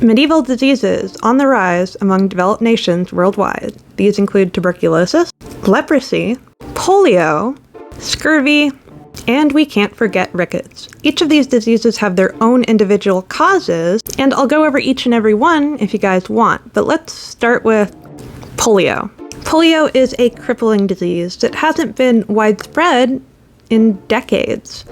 Medieval diseases on the rise among developed nations worldwide. These include tuberculosis, leprosy, polio, scurvy, and we can't forget rickets. Each of these diseases have their own individual causes, and I'll go over each and every one if you guys want. But let's start with polio. Polio is a crippling disease that hasn't been widespread in decades.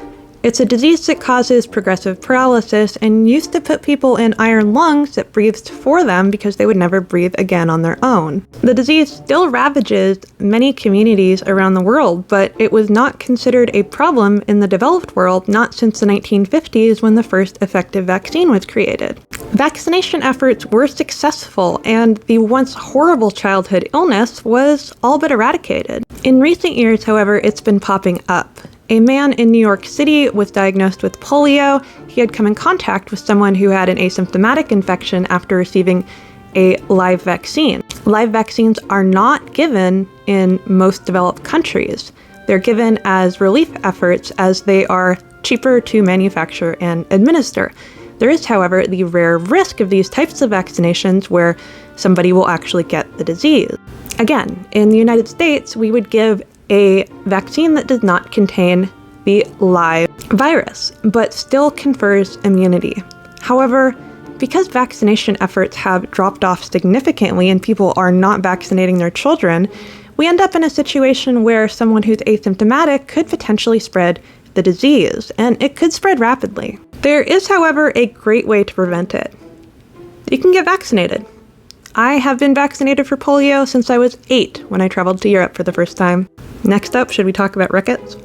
It's a disease that causes progressive paralysis and used to put people in iron lungs that breathed for them because they would never breathe again on their own. The disease still ravages many communities around the world, but it was not considered a problem in the developed world not since the 1950s when the first effective vaccine was created. Vaccination efforts were successful, and the once horrible childhood illness was all but eradicated. In recent years, however, it's been popping up. A man in New York City was diagnosed with polio. He had come in contact with someone who had an asymptomatic infection after receiving a live vaccine. Live vaccines are not given in most developed countries. They're given as relief efforts as they are cheaper to manufacture and administer. There is, however, the rare risk of these types of vaccinations where somebody will actually get the disease. Again, in the United States, we would give a vaccine that does not contain the live virus, but still confers immunity. However, because vaccination efforts have dropped off significantly and people are not vaccinating their children, we end up in a situation where someone who's asymptomatic could potentially spread the disease, and it could spread rapidly. There is, however, a great way to prevent it. You can get vaccinated. I have been vaccinated for polio since I was 8 when I traveled to Europe for the first time. Next up, should we talk about rickets?